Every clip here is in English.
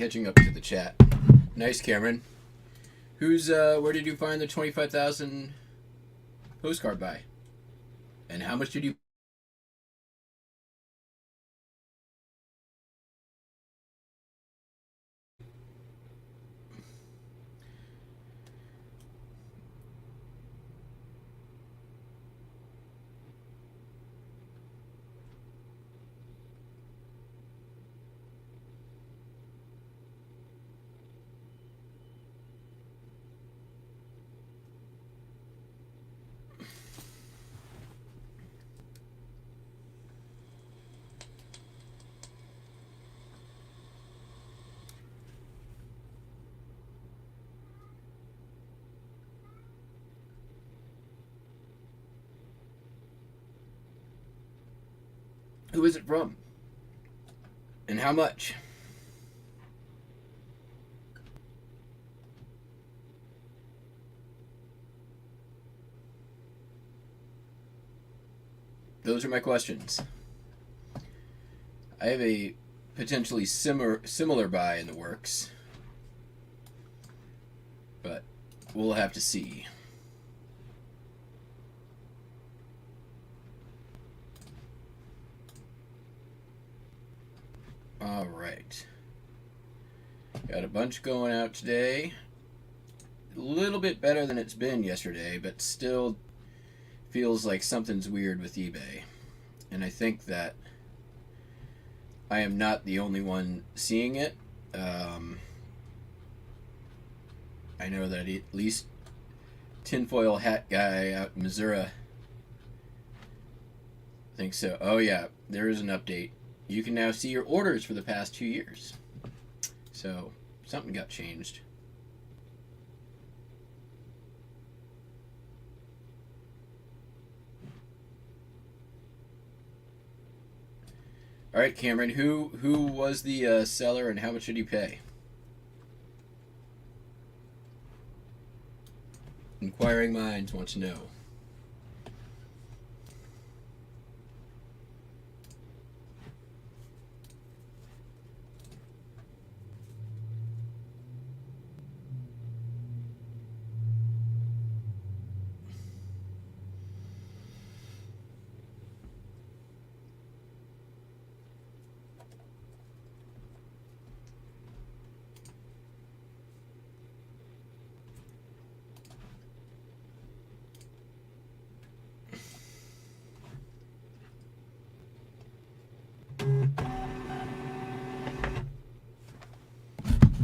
catching up to the chat. Nice, Cameron. Where did you find the 25,000 postcard by? And how much did you... Who is it from? And how much? Those are my questions. I have a potentially similar buy in the works, but we'll have to see. All right. Got a bunch going out today. A little bit better than it's been yesterday, but still feels like something's weird with eBay. And I think that I am not the only one seeing it. I know that at least tinfoil hat guy out in Missouri thinks so. Oh yeah, there is an update. You can now see your orders for the past 2 years. So something got changed. All right, Cameron, who was the seller and how much did he pay? Inquiring minds want to know.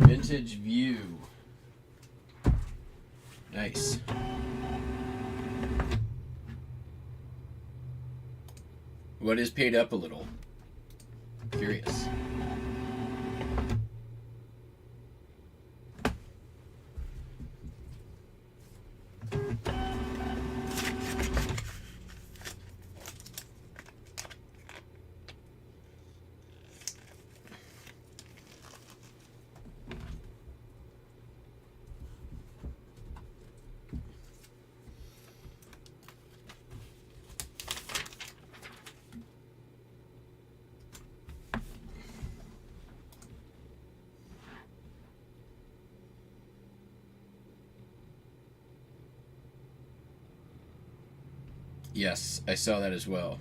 Vintage View. Nice. What is paid up a little? Curious. Yes, I saw that as well.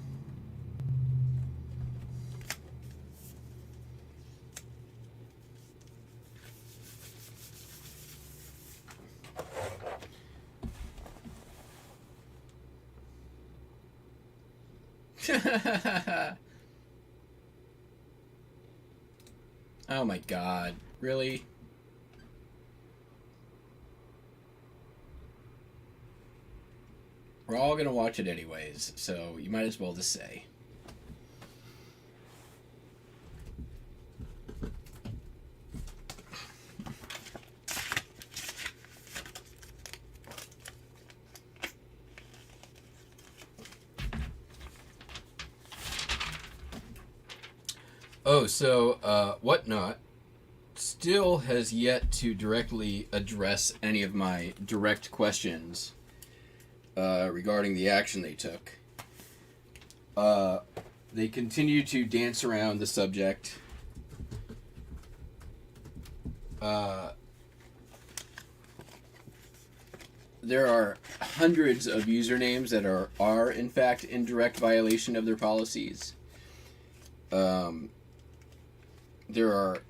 Oh my god, really? We're all gonna watch it anyways, so you might as well just say. Oh, so Whatnot still has yet to directly address any of my direct questions regarding the action they took. They continue to dance around the subject there are hundreds of usernames that are in fact in direct violation of their policies. There are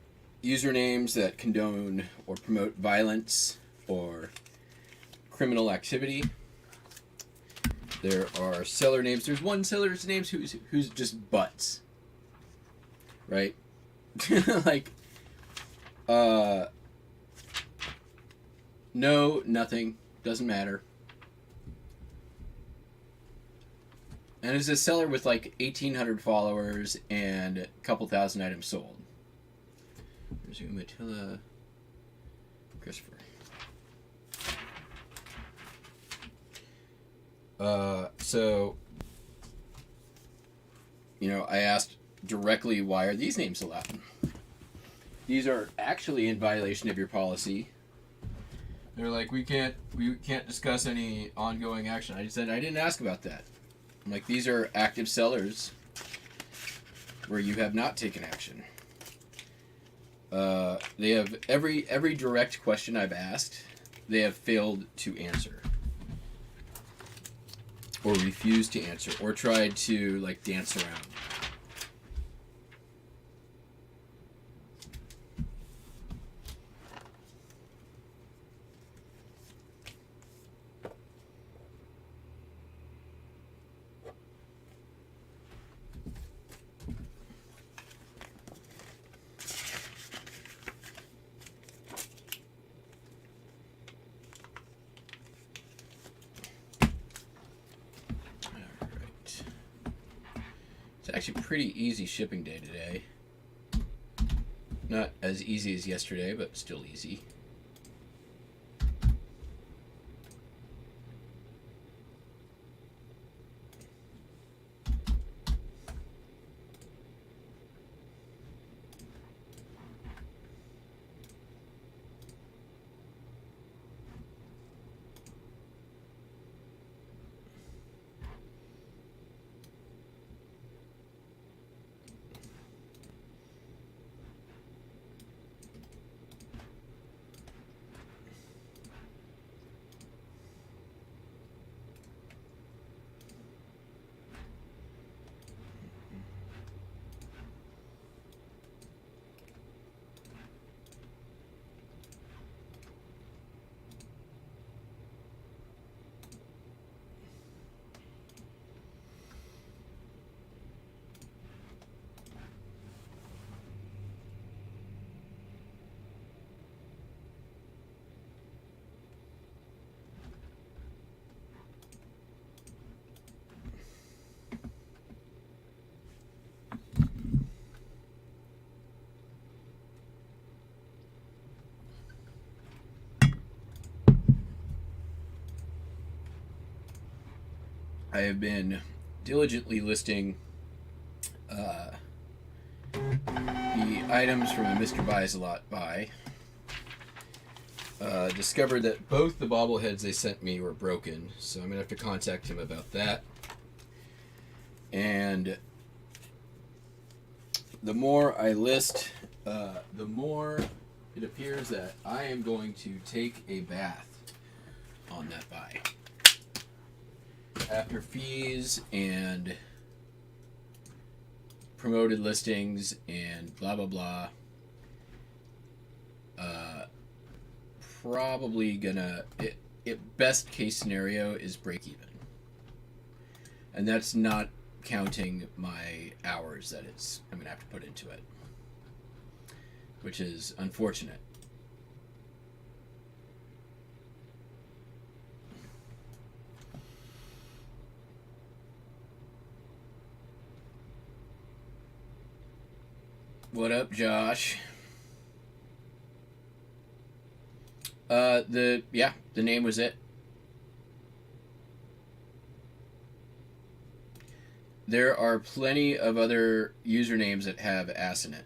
usernames that condone or promote violence or criminal activity. There are seller names. There's one seller's names who's just butts, right? Like, no, nothing, doesn't matter. And it's a seller with like 1,800 followers and a couple thousand items sold. There's Umatilla Christopher. So, I asked directly, why are these names allowed? These are actually in violation of your policy. They're like, we can't discuss any ongoing action. I just said, I didn't ask about that. I'm like, these are active sellers where you have not taken action. They have every direct question I've asked, they have failed to answer. Or refused to answer, or tried to like dance around. It's actually pretty easy shipping day today. Not as easy as yesterday, but still easy. I have been diligently listing the items from a Mr. Buys a Lot buy. Discovered that both the bobbleheads they sent me were broken, so I'm going to have to contact him about that. And the more I list, the more it appears that I am going to take a bath on that buy. After fees and promoted listings and blah blah blah, probably gonna best case scenario is break even, and that's not counting my hours that I'm gonna have to put into it, which is unfortunate. What up, Josh? The name was it. There are plenty of other usernames that have ass in it.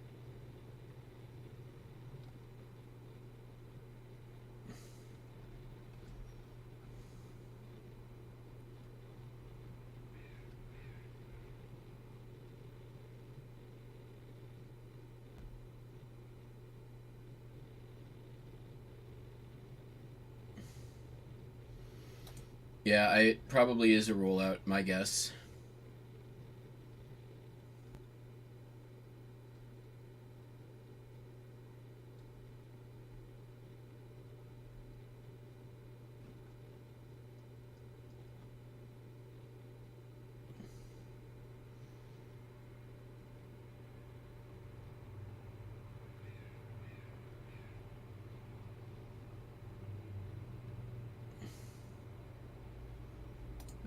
Yeah, it probably is a rollout, my guess.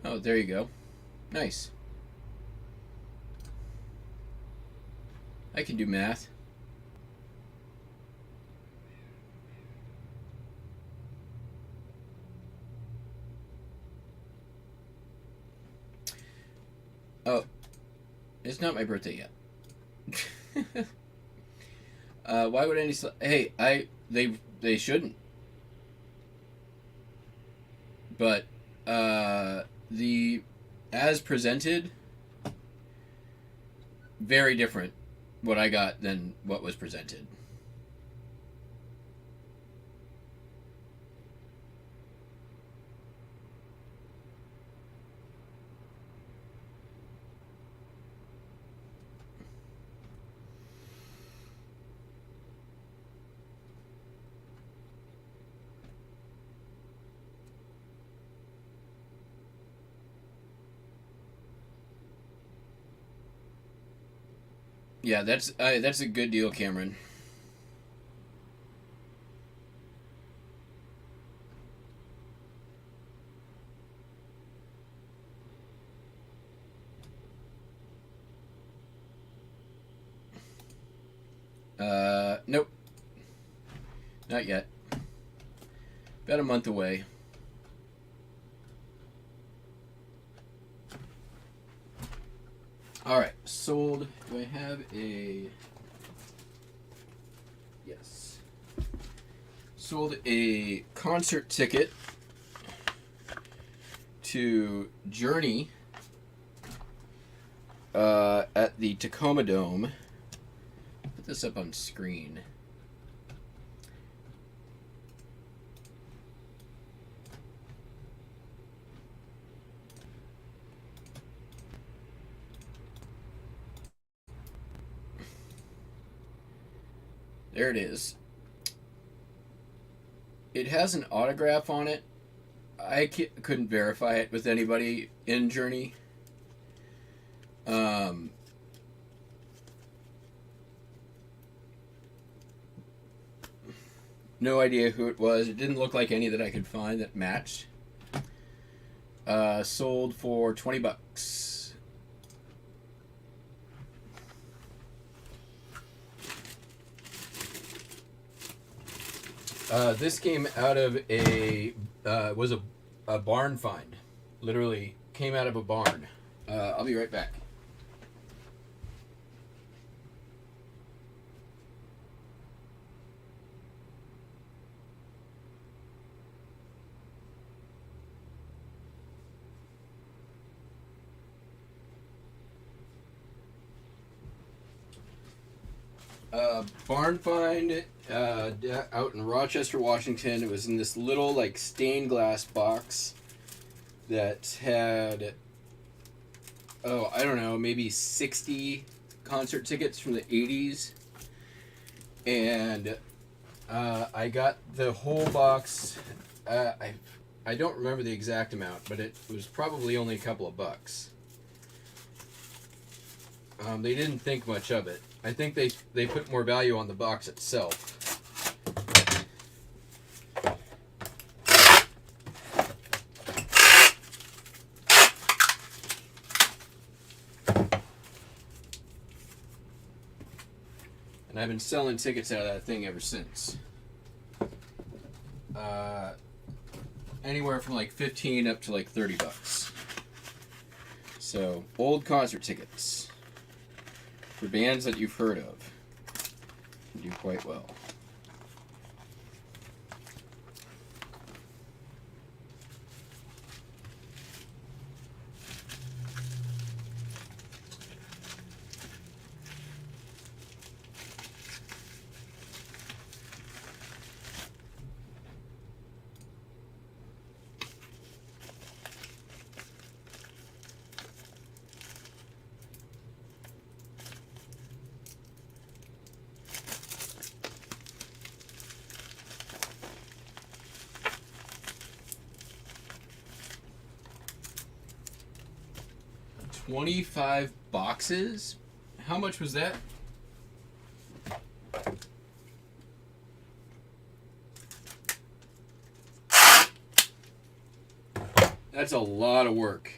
Oh, there you go. Nice. I can do math. Oh, it's not my birthday yet. Why would any? Hey, they shouldn't. But the as presented, very different. What I got than what was presented. Yeah, that's a good deal, Cameron. Nope, not yet. About a month away. All right, sold. Do I have a? Yes. Sold a concert ticket to Journey at the Tacoma Dome. Put this up on screen. There it is. It has an autograph on it. I couldn't verify it with anybody in Journey. No idea who it was. It didn't look like any that I could find that matched. Sold for $20. This came out of was a barn find. Literally came out of a barn. I'll be right back. Barn find out in Rochester, Washington. It was in this little like stained glass box that had, oh, I don't know, maybe 60 concert tickets from the 80s. And I got the whole box. I don't remember the exact amount, but it was probably only a couple of bucks. They didn't think much of it. I think they put more value on the box itself. And I've been selling tickets out of that thing ever since. Anywhere from like 15 up to like $30. So, old concert tickets for bands that you've heard of do quite well. 25 boxes. How much was that? That's a lot of work.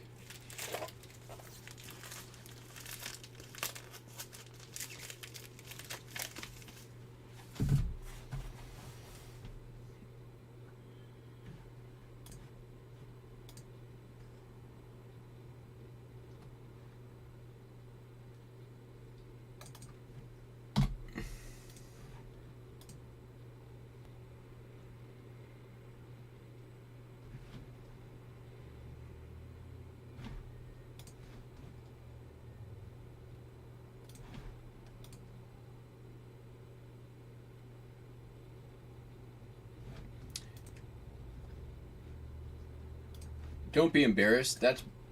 Don't be embarrassed.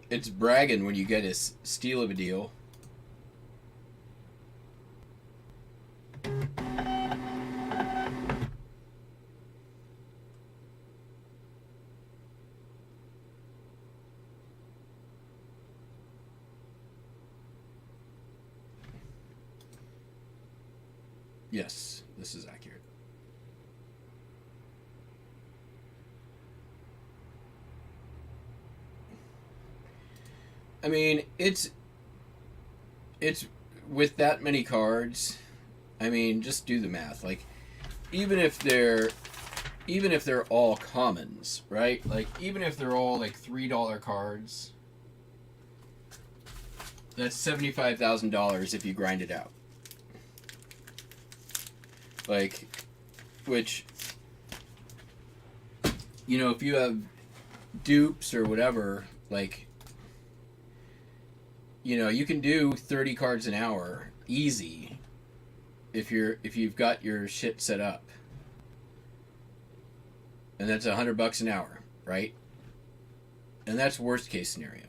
It's bragging when you get a steal of a deal. Yes, this is accurate. I mean, it's with that many cards. I mean, just do the math. Like, even if they're all commons, right? Like, even if they're all like $3 cards, that's $75,000 if you grind it out. Like, which, you know, if you have dupes or whatever, like, you know, you can do 30 cards an hour easy if you've got your shit set up. And that's $100 an hour, right? And that's worst case scenario.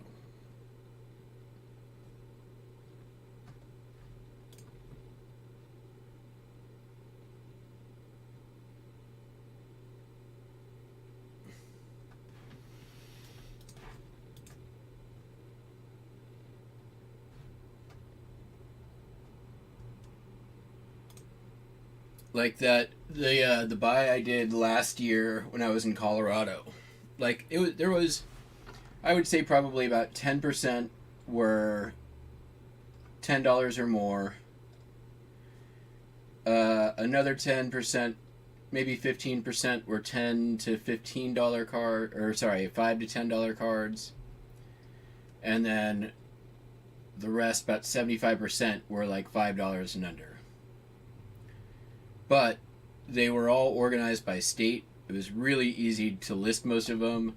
Like that, the buy I did last year when I was in Colorado, like there was, I would say probably about 10% were $10 or more. Another 10%, maybe 15% were $10 to $15 card, or sorry, $5 to $10 cards, and then the rest, about 75%, were like $5 and under. But they were all organized by state. It was really easy to list most of them.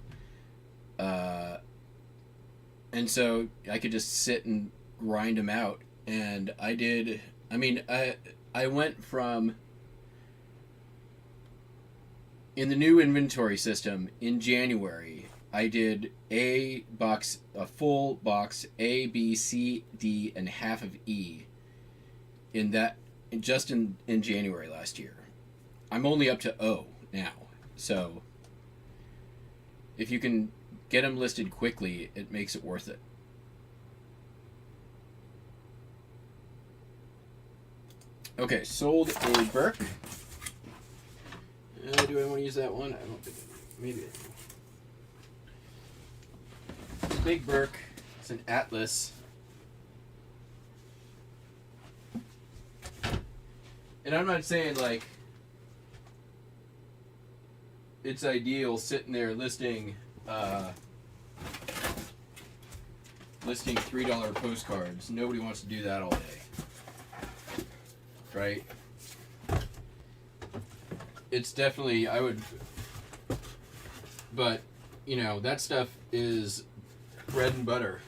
And so I could just sit and grind them out. And I did, I mean, I went from, in the new inventory system in January, I did a full box, A, B, C, D, and half of E in that, just in January last year. I'm only up to O now. So if you can get them listed quickly, it makes it worth it. Okay, sold a Burke. Do I want to use that one? I don't think I do. Maybe I do. It's a big Burke. It's an Atlas. And I'm not saying, like, it's ideal sitting there listing $3 postcards. Nobody wants to do that all day. Right? It's definitely, I would, but, you know, that stuff is bread and butter.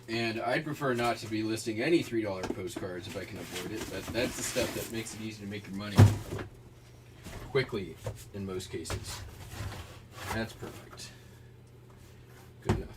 And I'd prefer not to be listing any $3 postcards if I can avoid it, but that's the stuff that makes it easy to make your money quickly in most cases. That's perfect. Good enough.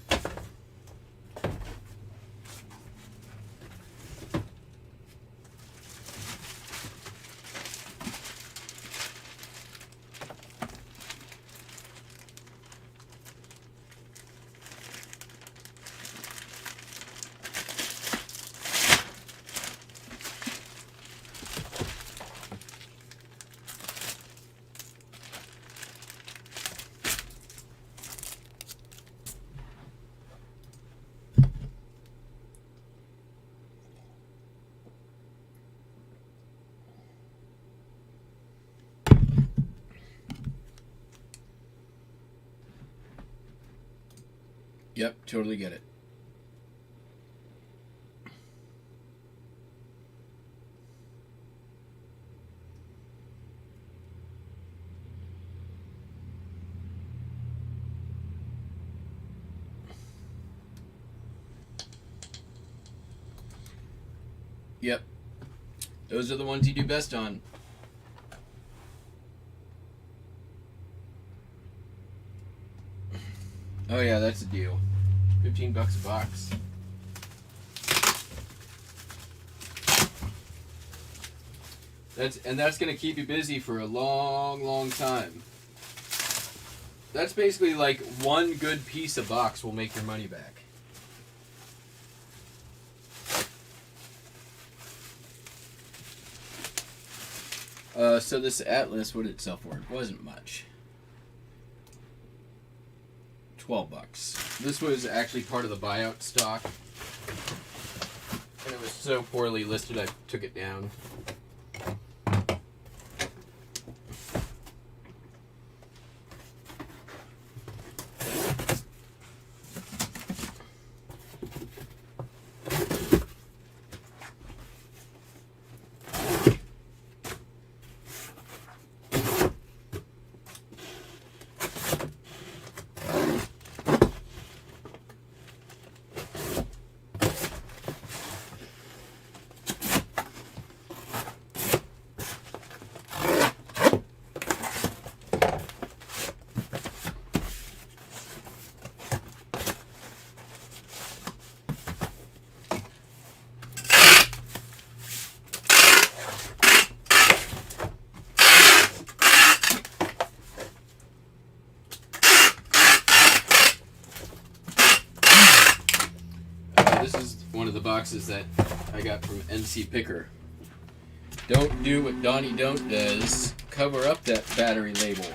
Yep, totally get it. Yep. Those are the ones you do best on. Oh yeah, that's a deal. $15 a box. That's gonna keep you busy for a long time. That's basically like one good piece of box will make your money back. So this Atlas, what did it sell for? It wasn't much. $12. This was actually part of the buyout stock. And it was so poorly listed I took it down. This is one of the boxes that I got from NC Picker. Don't do what Donnie Don't does. Cover up that battery label.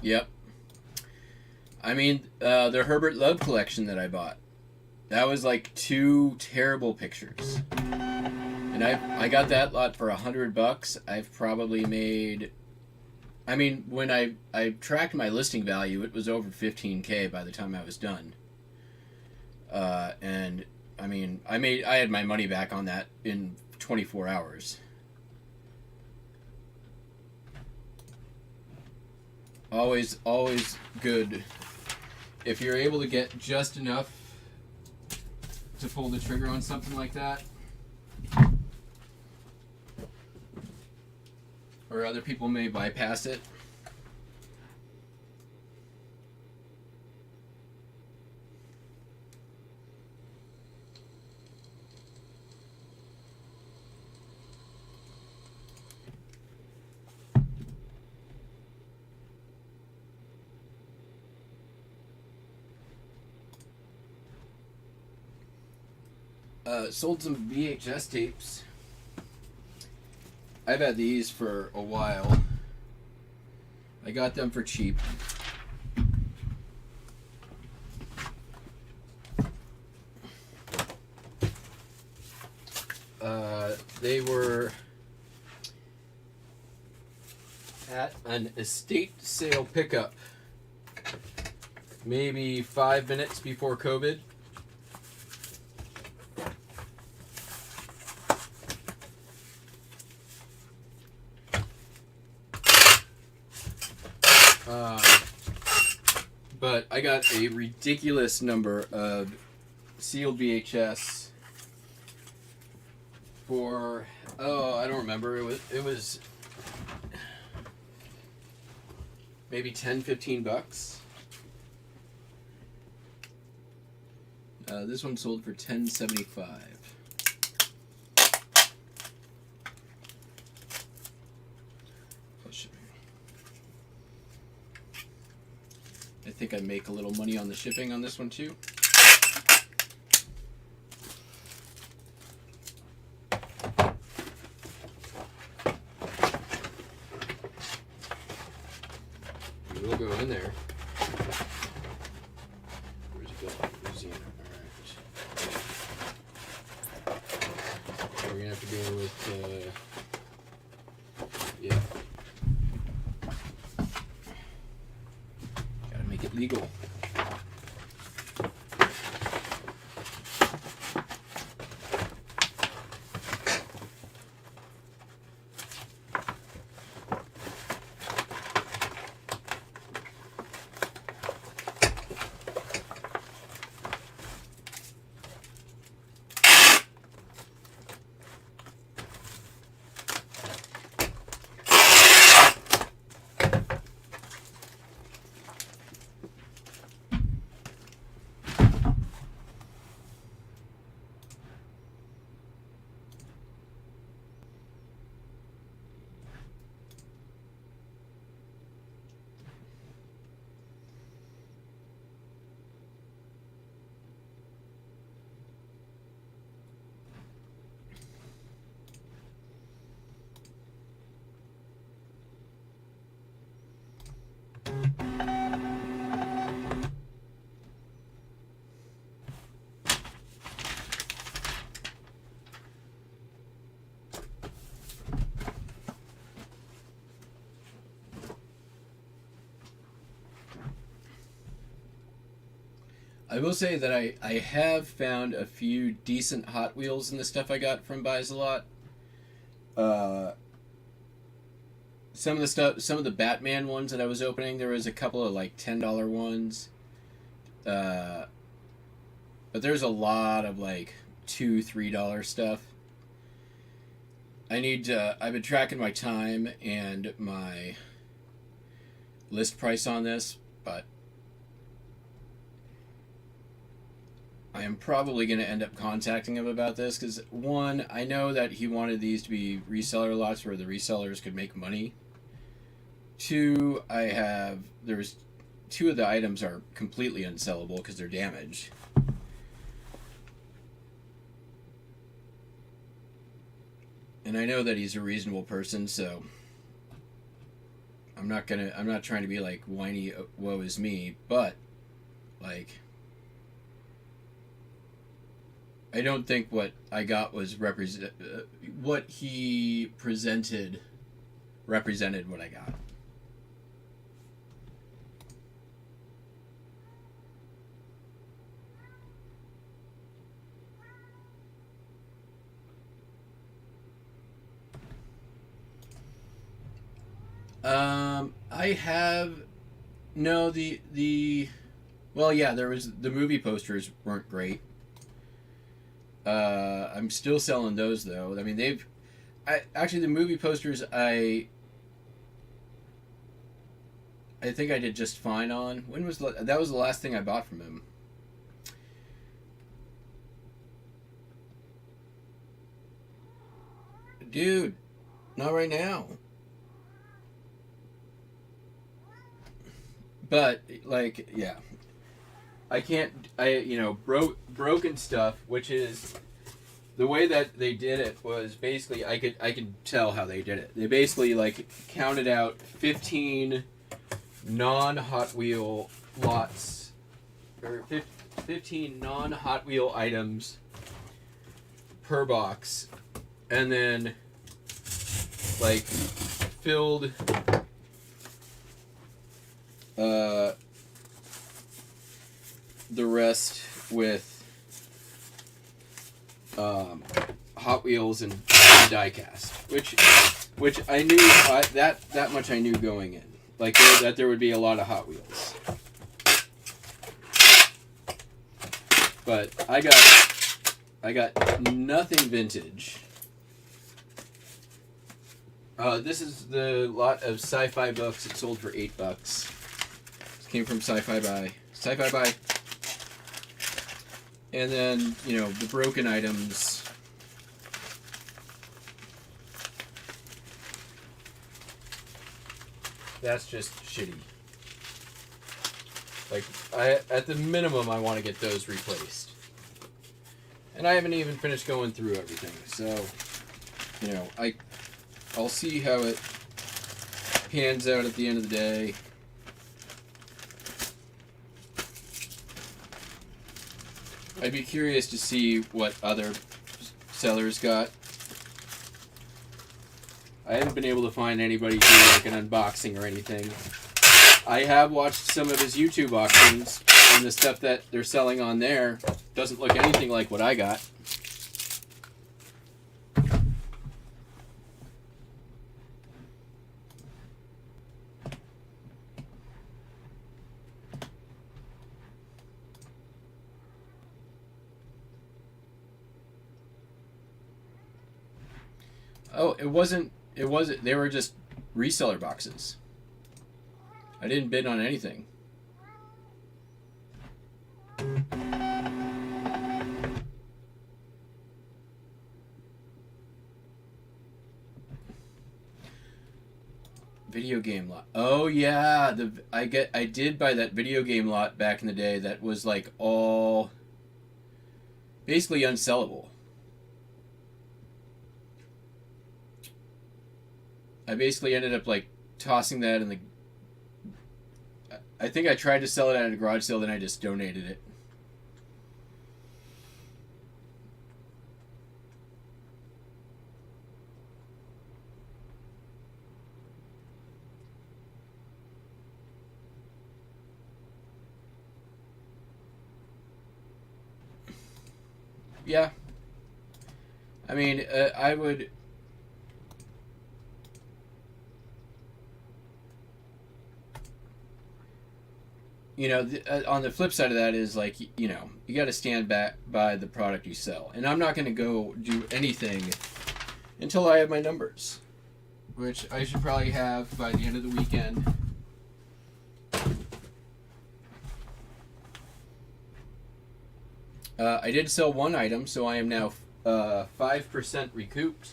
Yep. I mean, the Herbert Love collection that I bought. That was like 2 terrible pictures. And I got that lot for $100. I've probably made... I mean, when I tracked my listing value, it was over $15K by the time I was done. And, I mean, I had my money back on that in 24 hours. Always good if you're able to get just enough to pull the trigger on something like that. Or other people may bypass it. Sold some VHS tapes. I've had these for a while. I got them for cheap. They were at an estate sale pickup maybe 5 minutes before COVID. But I got a ridiculous number of sealed VHS for, I don't remember. It was maybe $10-15. This one sold for $10.75. Plus shipping. I think I make a little money on the shipping on this one too. It will go in there. Where's it going? Louisiana. Alright. So we're gonna have to go with yeah. Gotta make it legal. I will say that I have found a few decent Hot Wheels in the stuff I got from Buys a Lot. Some of the Batman ones that I was opening, there was a couple of like $10 ones. But there's a lot of like $2-3 stuff. I've been tracking my time and my list price on this, but I am probably going to end up contacting him about this because, one, I know that he wanted these to be reseller lots where the resellers could make money. Two, there's two of the items are completely unsellable because they're damaged. And I know that he's a reasonable person, so I'm not trying to be like whiny, woe is me, but like, I don't think what I got was what he presented represented what I got. I have well, yeah, there was the movie posters weren't great. I'm still selling those though. I mean, actually the movie posters I think I did just fine on. That was the last thing I bought from him. Dude, not right now. But like, yeah. Broken stuff, which is the way that they did it was basically I could tell how they did it. They basically like counted out 15 non-Hot Wheel lots or 15 non-Hot Wheel items per box, and then like filled the rest with Hot Wheels and die-cast, which I knew that much I knew going in. like that there would be a lot of Hot Wheels. But I got nothing vintage. This is the lot of sci-fi books. It sold for $8. This came from Sci-Fi Buy. Sci-Fi Buy. And then, you know, the broken items. That's just shitty. Like, at the minimum, I want to get those replaced. And I haven't even finished going through everything. So, you know, I'll see how it pans out at the end of the day. I'd be curious to see what other sellers got. I haven't been able to find anybody do like an unboxing or anything. I have watched some of his YouTube auctions, and the stuff that they're selling on there doesn't look anything like what I got. Oh, it wasn't, they were just reseller boxes. I didn't bid on anything. Video game lot. Oh yeah, I did buy that video game lot back in the day that was like all basically unsellable. I basically ended up like tossing that in the... I think I tried to sell it at a garage sale, then I just donated it. Yeah. I mean, I would... You know, on the flip side of that is like, you know, you got to stand back by the product you sell. And I'm not going to go do anything until I have my numbers, which I should probably have by the end of the weekend. I did sell one item, so I am now 5% recouped.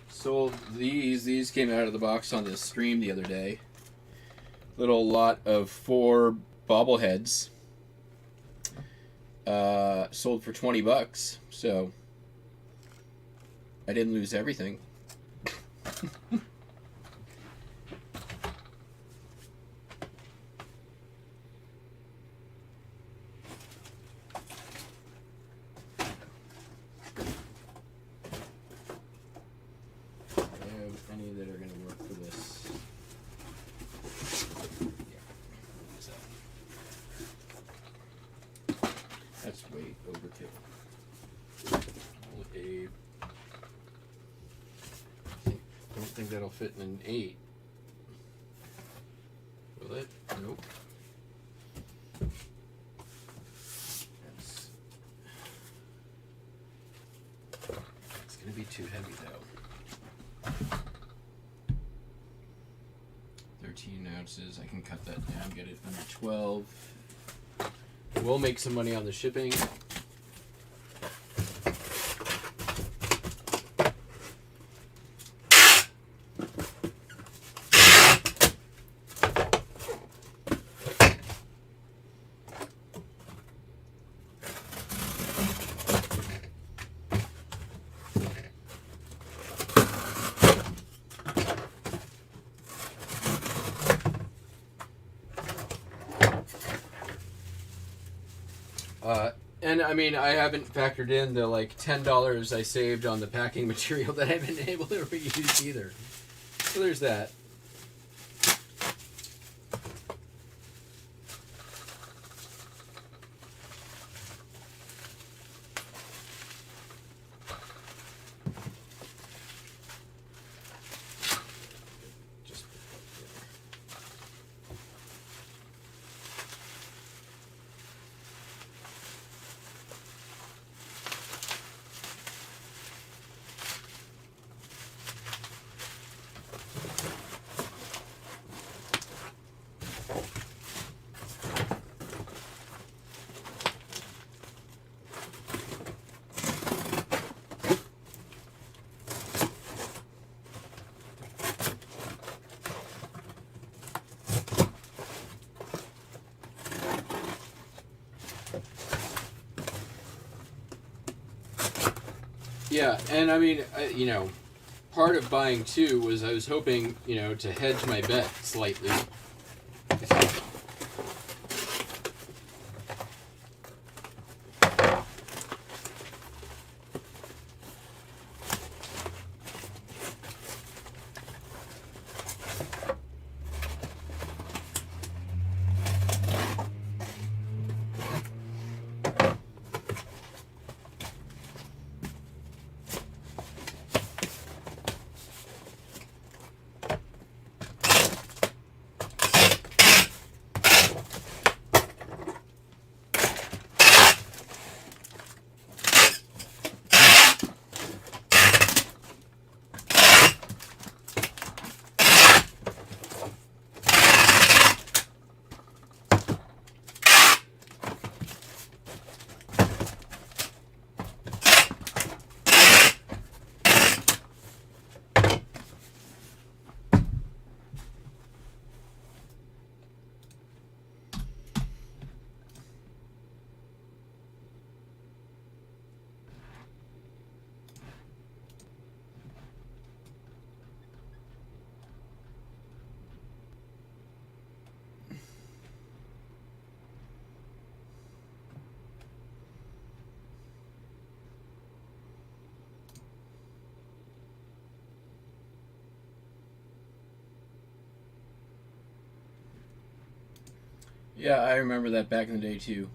Sold these. These came out of the box on the stream the other day. Little lot of 4 bobbleheads. Sold for $20, so I didn't lose everything. Any that are going to work for this? That's way overkill. Don't think that'll fit in an 8. Will it? Nope. It's gonna be too heavy though. 13 ounces. I can cut that down, get it under 12. We'll make some money on the shipping. And I mean, I haven't factored in the like $10 I saved on the packing material that I've been able to reuse either. So there's that. Yeah, and I mean, part of buying two was I was hoping, to hedge my bet slightly. Yeah, I remember that back in the day too.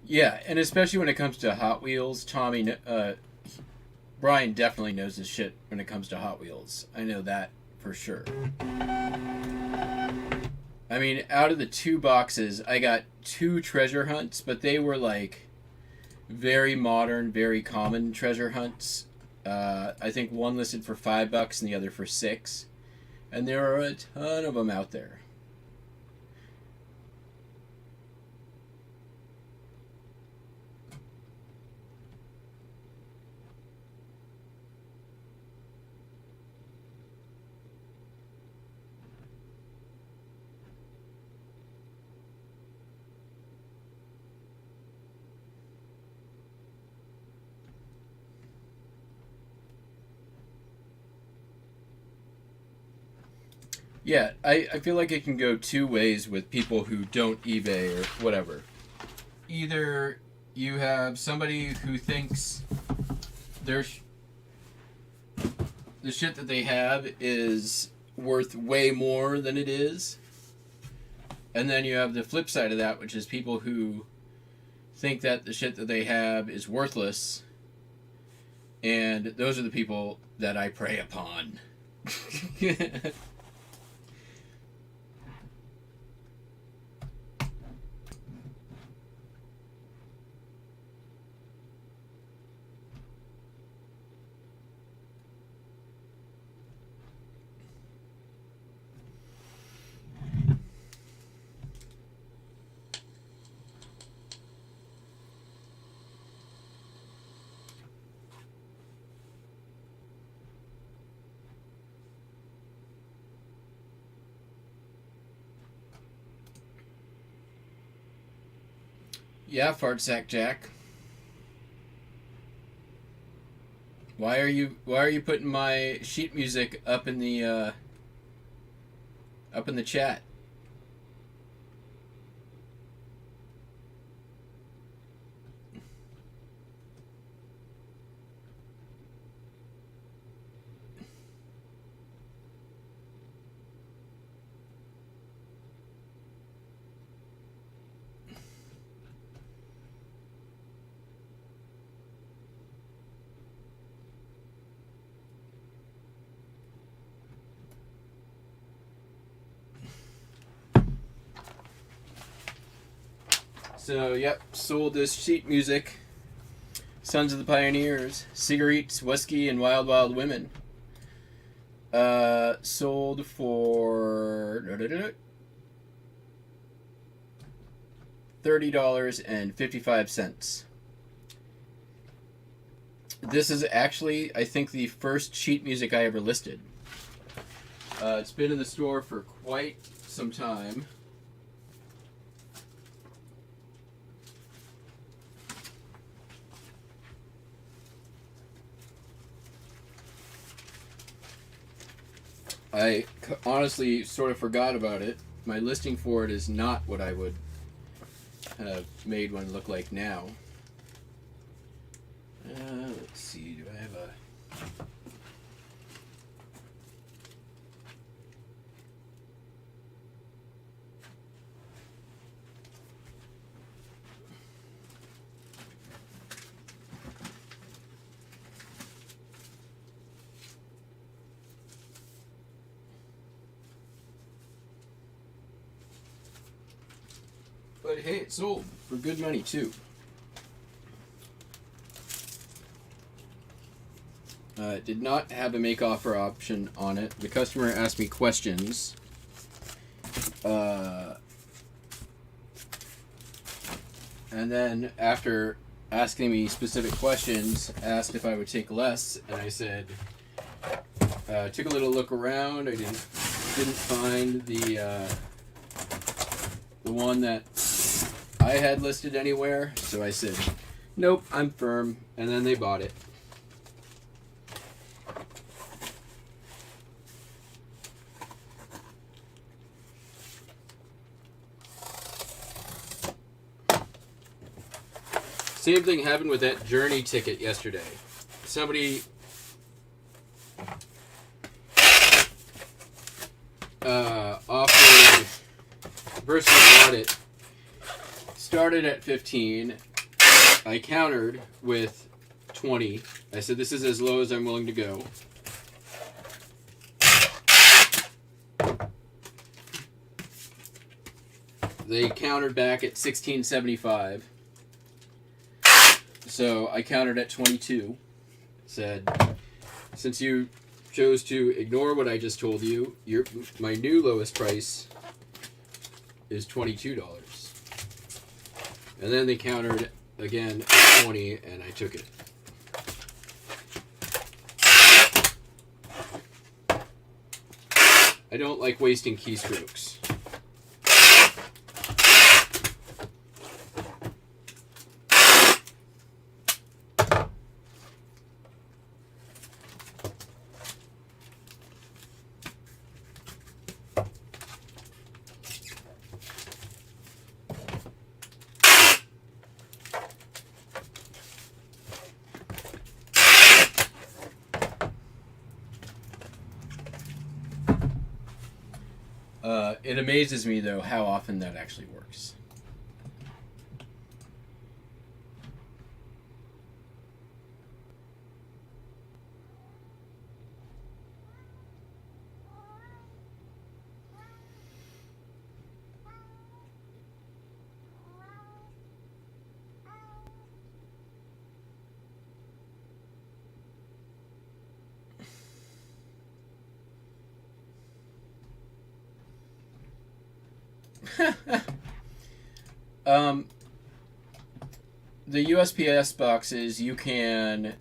Yeah, and especially when it comes to Hot Wheels, Brian definitely knows his shit when it comes to Hot Wheels. I know that for sure. I mean, out of the two boxes, I got two treasure hunts, but they were like very modern, very common treasure hunts. I think one listed for $5 and the other for $6, and there are a ton of them out there. Yeah, I feel like it can go two ways with people who don't eBay or whatever. Either you have somebody who thinks their the shit that they have is worth way more than it is, and then you have the flip side of that, which is people who think that the shit that they have is worthless, and those are the people that I prey upon. Yeah, fart sack Jack. Why are you putting my sheet music up in the chat? So, yep, sold this sheet music. Sons of the Pioneers, Cigarettes, Whiskey, and Wild Wild Women. Sold for $30.55. This is actually, I think, the first sheet music I ever listed. It's been in the store for quite some time. I honestly sort of forgot about it. My listing for it is not what I would have made one look like now. Let's see, do I have a... But hey, it sold for good money too. It did not have a make offer option on it. The customer asked me questions. And then after asking me specific questions, asked if I would take less, and I said, took a little look around. I didn't find the one that I had listed anywhere, so I said, nope, I'm firm, and then they bought it. Same thing happened with that Journey ticket yesterday. Somebody offered, the person who bought it started at 15. I countered with 20. I said, this is as low as I'm willing to go. They countered back at $16.75. So I countered at 22. Said, since you chose to ignore what I just told you, my new lowest price is $22. And then they countered again at 20, and I took it. I don't like wasting keystrokes. It amazes me, though, how often that actually works. The USPS boxes, you can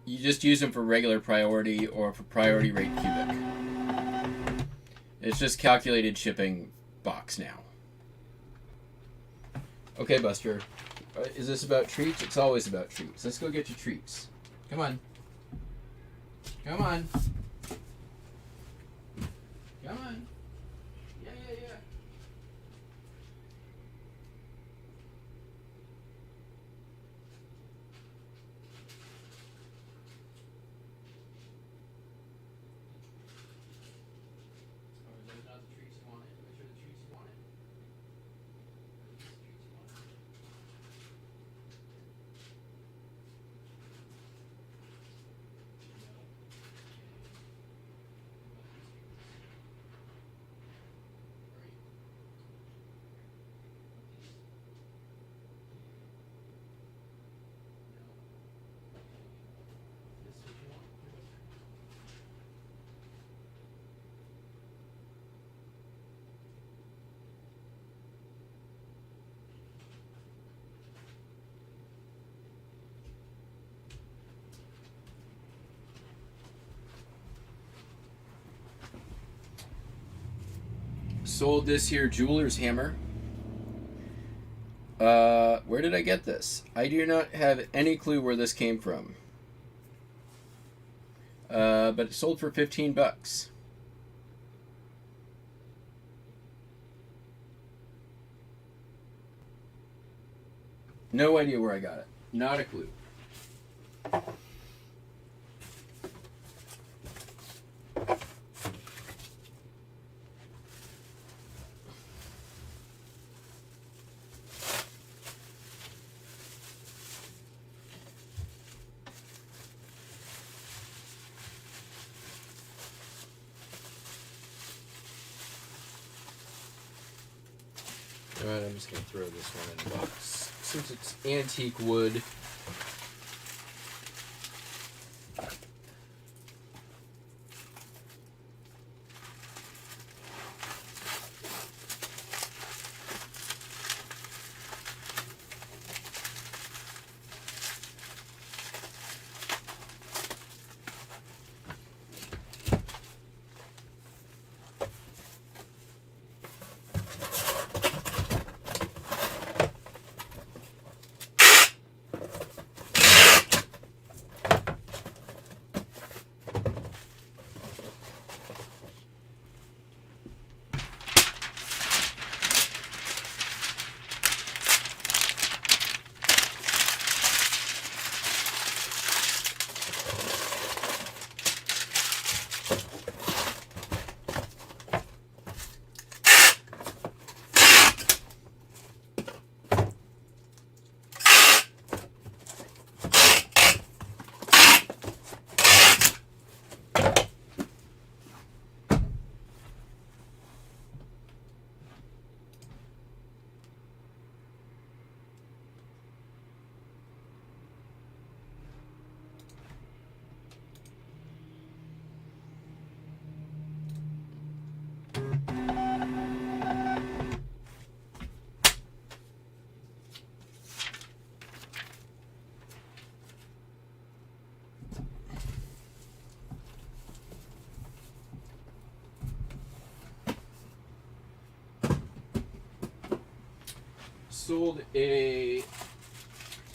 you just use them for regular priority or for priority rate cubic. It's just calculated shipping box now. Okay, Buster. Is this about treats? It's always about treats. Let's go get your treats. Come on. Come on. Come on. Yeah. Those not the treats you wanted. Which are the treats you wanted? sold this here jeweler's hammer. Where did I get this? I do not have any clue where this came from. But it sold for $15. No idea where I got it. Not a clue. Alright, I'm just going to throw this one in the box. Since it's antique wood. Sold a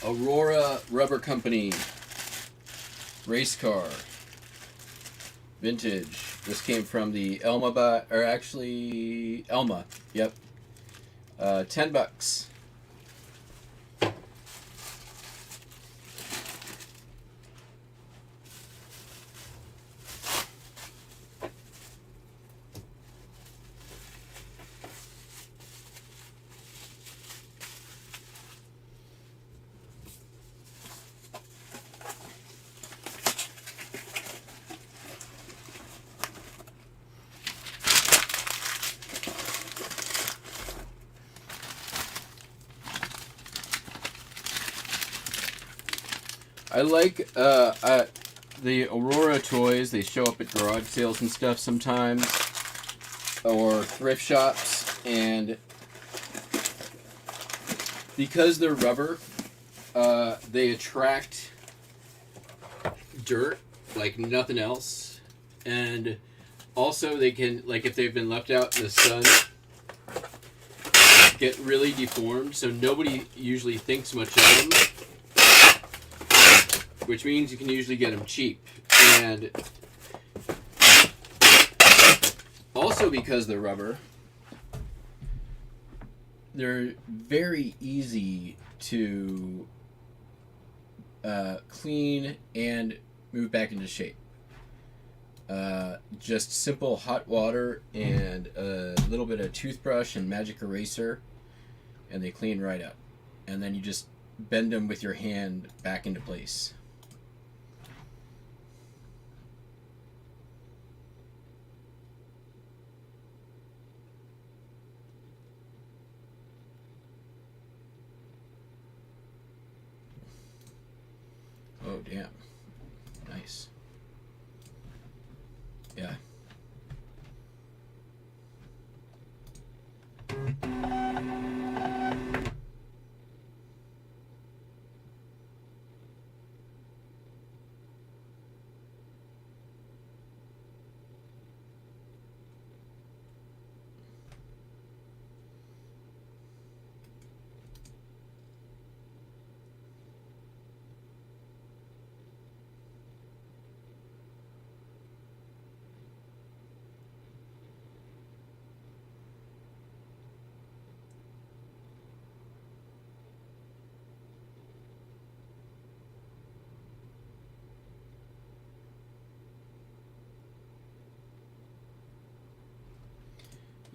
Aurora Rubber Company race car, vintage. This came from the Elma, Elma. Yep, $10. I like the Aurora toys. They show up at garage sales and stuff sometimes, or thrift shops, and because they're rubber, they attract dirt like nothing else, and also they can, like if they've been left out in the sun, get really deformed, so nobody usually thinks much of them. Which means you can usually get them cheap. And also because they're rubber, they're very easy to clean and move back into shape. Just simple hot water and a little bit of toothbrush and magic eraser, and they clean right up. And then you just bend them with your hand back into place. Oh, damn. Nice. Yeah.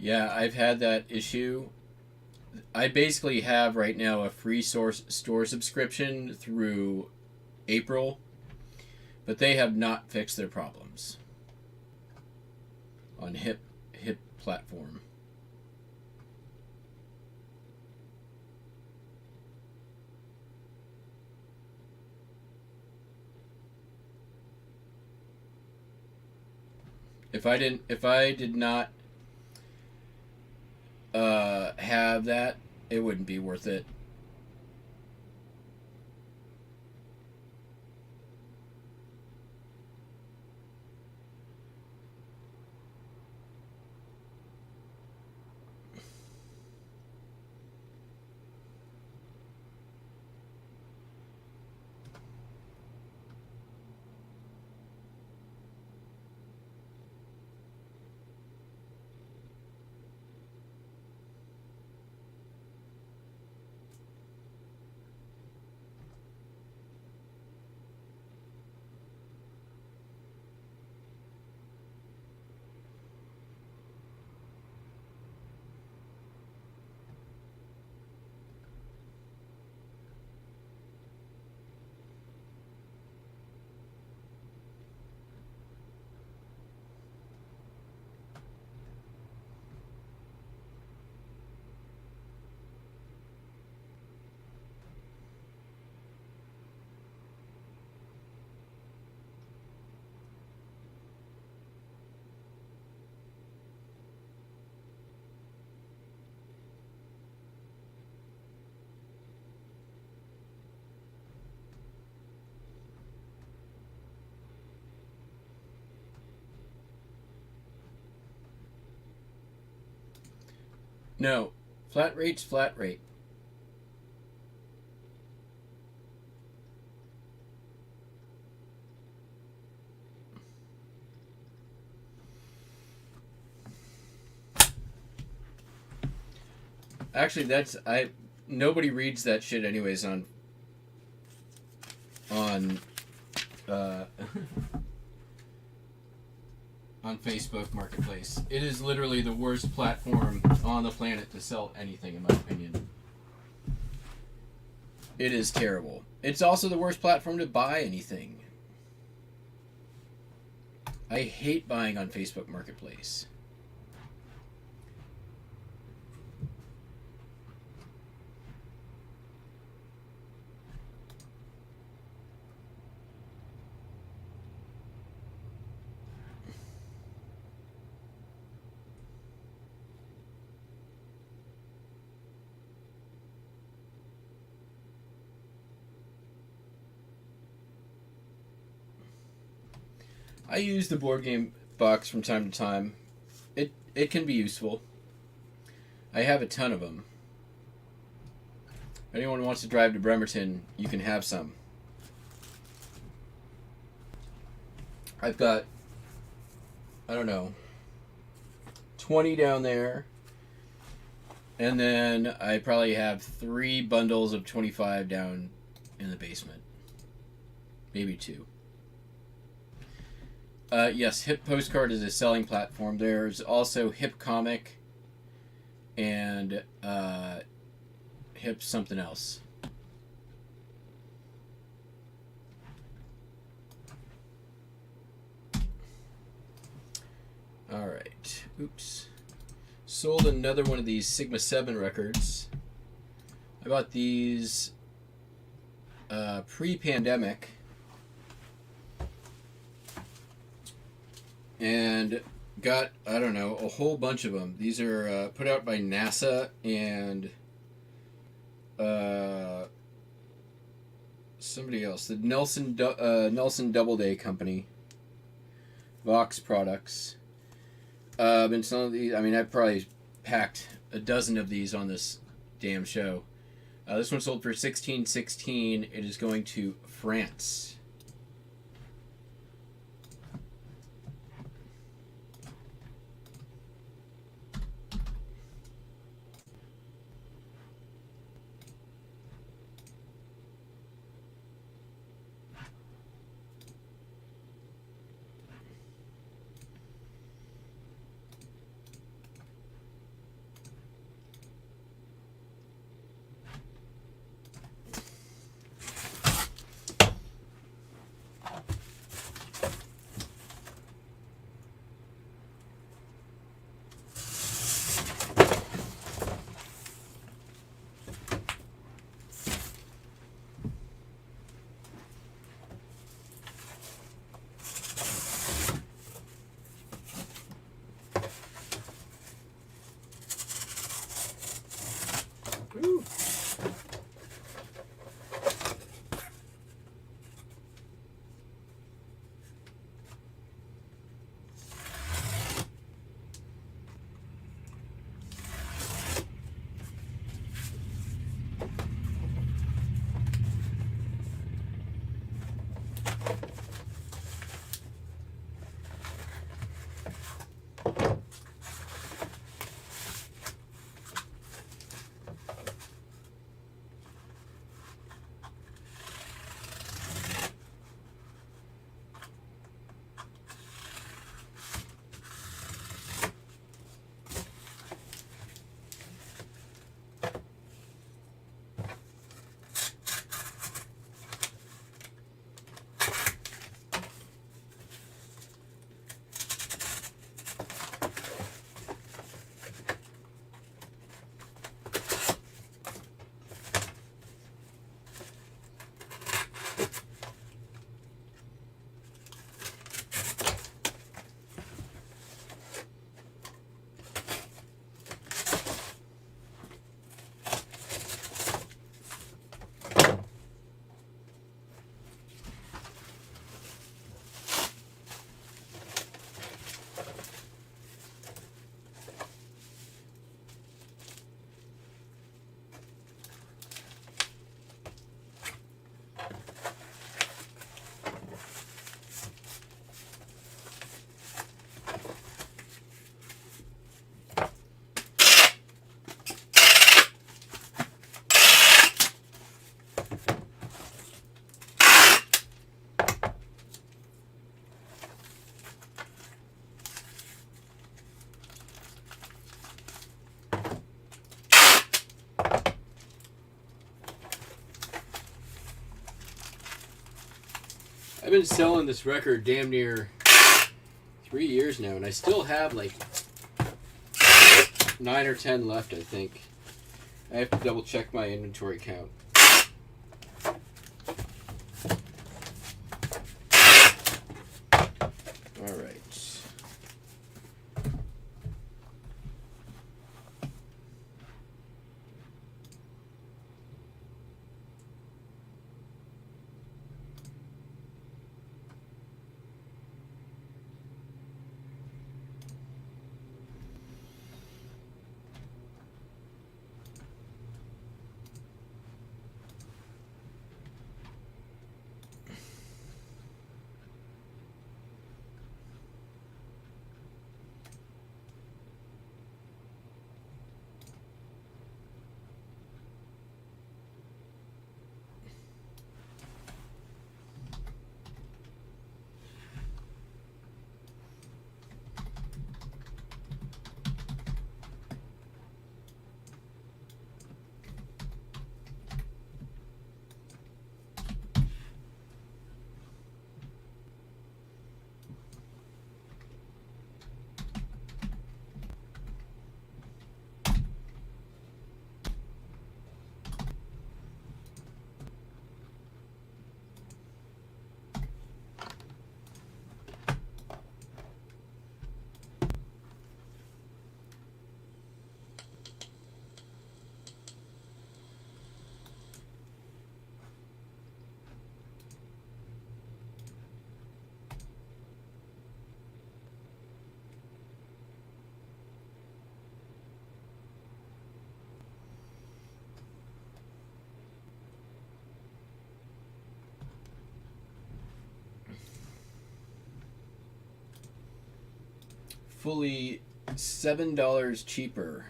Yeah, I've had that issue. I basically have right now a free store subscription through April, but they have not fixed their problems on hip platform. If I did not have that, it wouldn't be worth it. No, flat rate's flat rate. Actually, nobody reads that shit anyways on uh, on Facebook Marketplace. It is literally the worst platform on the planet to sell anything, in my opinion. It is terrible. It's also the worst platform to buy anything. I hate buying on Facebook Marketplace. I use the board game box from time to time. It can be useful. I have a ton of them. If anyone wants to drive to Bremerton, you can have some. I've got, I don't know, 20 down there. And then I probably have 3 bundles of 25 down in the basement. Maybe 2. Yes, Hip Postcard is a selling platform. There's also Hip Comic and Hip something else. Alright. Oops. Sold another one of these Sigma 7 records. I bought these pre-pandemic. And got, I don't know, a whole bunch of them. These are put out by NASA and somebody else. The Nelson Doubleday Company. Vox Products. And some of these, I mean, I've probably packed a dozen of these on this damn show. This one sold for $16.16. It is going to France. I've been selling this record damn near 3 years now, and I still have like 9 or 10 left, I think. I have to double check my inventory count. All right. Fully $7 cheaper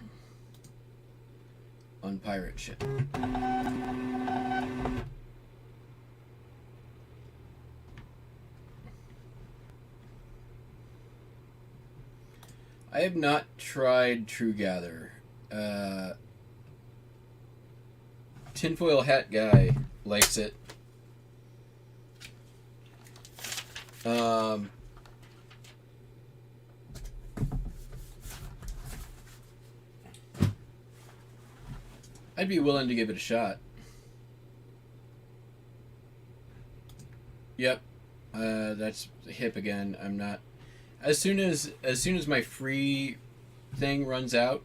on pirate ship. I have not tried True Gather. Tinfoil Hat Guy likes it. I'd be willing to give it a shot. Yep, that's hip again. I'm not. As soon as my free thing runs out,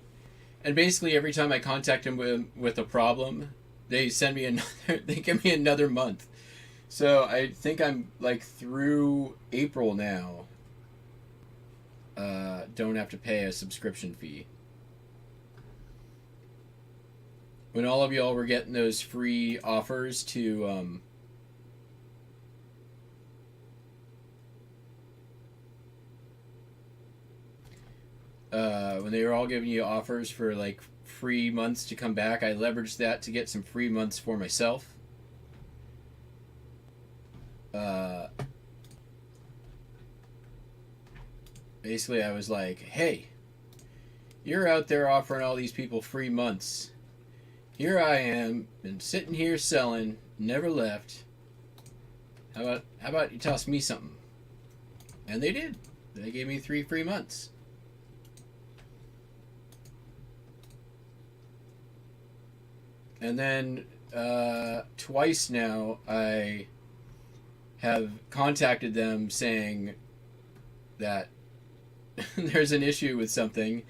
and basically every time I contact them with a problem, they send me another. They give me another month. So I think I'm like through April now. Don't have to pay a subscription fee. When all of y'all were getting those free offers to when they were all giving you offers for like free months to come back, I leveraged that to get some free months for myself. Basically, I was like, hey, you're out there offering all these people free months. Here I am, been sitting here selling, never left. How about you toss me something? And they did. They gave me 3 free months. And then twice now I have contacted them saying that there's an issue with something.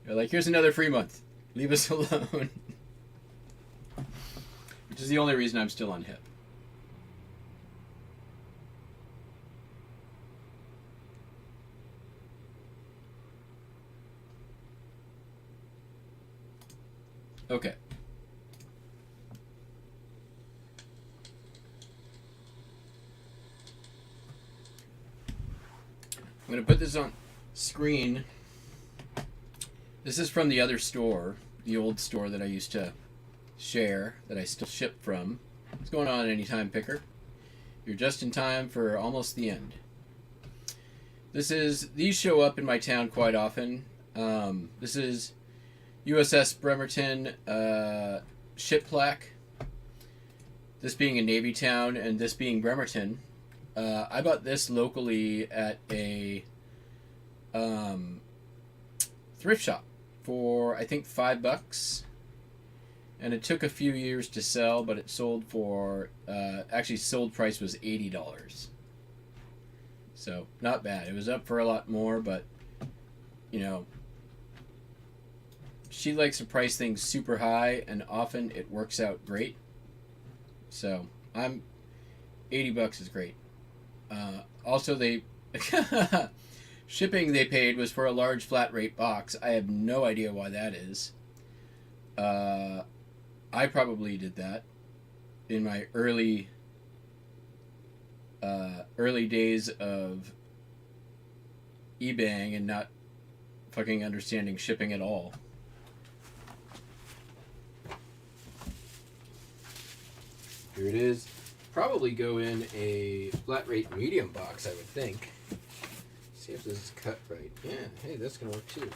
They're like, here's another free month. Leave us alone. Which is the only reason I'm still on HIP. Okay. I'm going to put this on screen. This is from the other store, the old store that I used to share, that I still ship from. What's going on, Anytime Picker? You're just in time for almost the end. These show up in my town quite often. This is USS Bremerton ship plaque. This being a Navy town and this being Bremerton. I bought this locally at a thrift shop for I think $5, and it took a few years to sell, but it sold for actually sold price was $80. So not bad. It was up for a lot more, but you know, she likes to price things super high, and often it works out great. So $80 is great. Also, they shipping they paid was for a large flat rate box. I have no idea why that is. I probably did that in my early days of eBaying and not fucking understanding shipping at all. Here it is. Probably go in a flat rate medium box, I would think. See if this is cut right. Yeah, hey, that's gonna work too.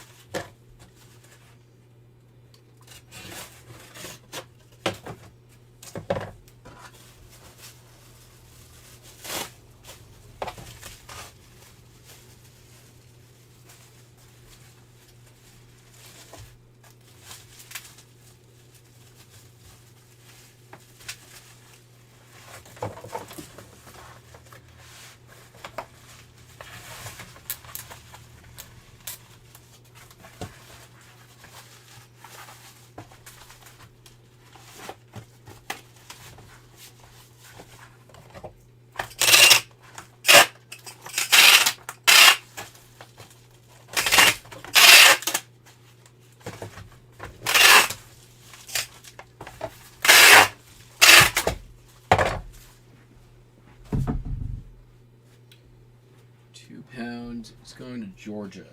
It's going to Georgia.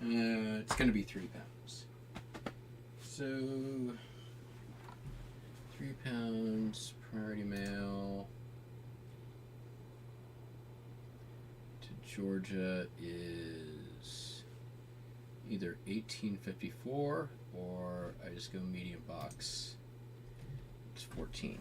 It's going to be 3 pounds. So, 3 pounds, priority mail to Georgia is either $18.54 or I just go medium box. It's $14.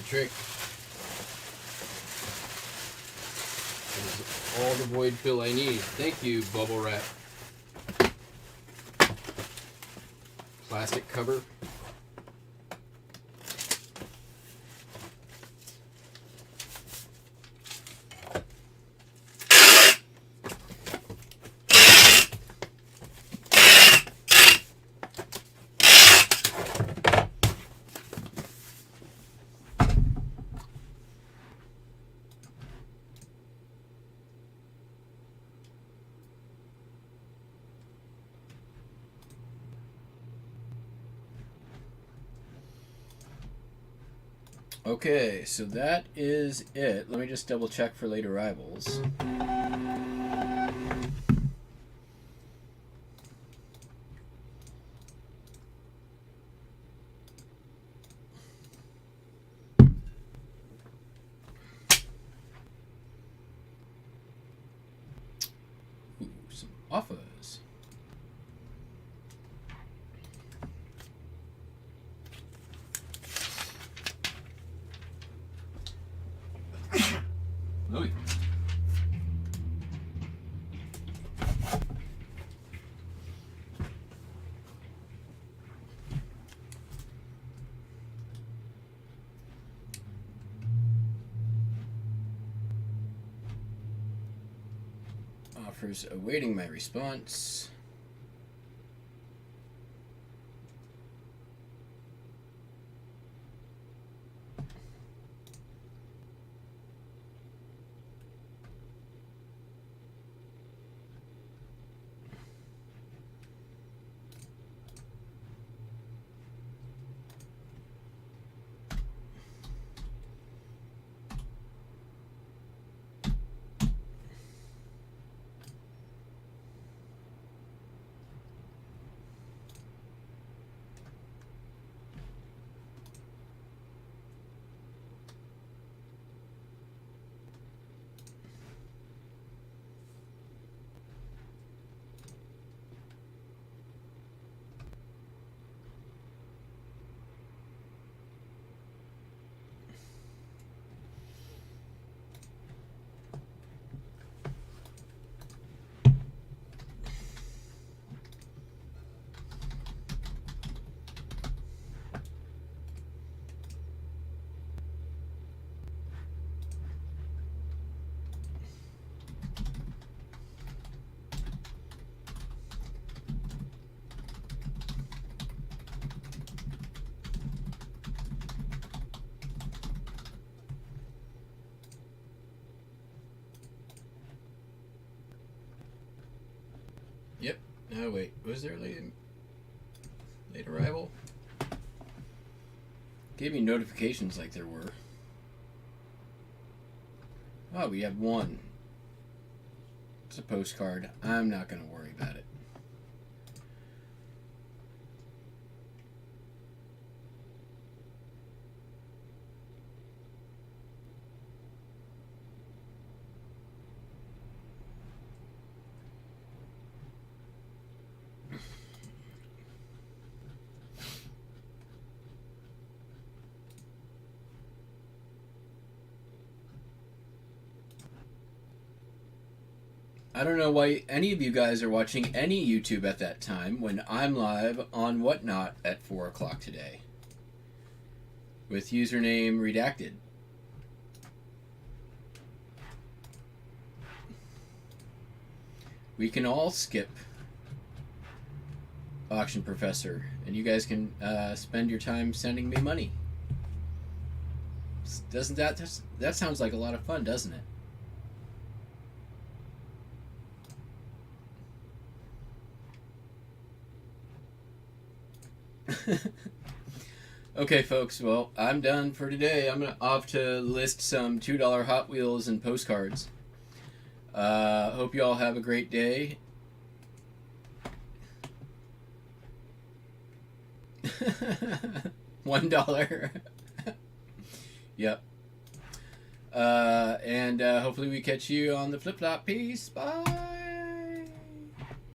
trick. That is all the void fill I need. Thank you, bubble wrap. Plastic cover. Okay, so that is it. Let me just double check for late arrivals. Ooh, some offers. Louis. Offers awaiting my response. Yep. Oh wait, was there late arrival? Gave me notifications like there were. Oh, we have one. It's a postcard. I'm not going to worry about it. I don't know why any of you guys are watching any YouTube at that time when I'm live on Whatnot at 4 o'clock today. With username redacted. We can all skip Auction Professor, and you guys can spend your time sending me money. Doesn't that sounds like a lot of fun, doesn't it? Okay, folks, well, I'm done for today. I'm off to list some $2 Hot Wheels and postcards. Hope you all have a great day. $1. Yep. And hopefully we catch you on the flip-flop. Peace. Bye.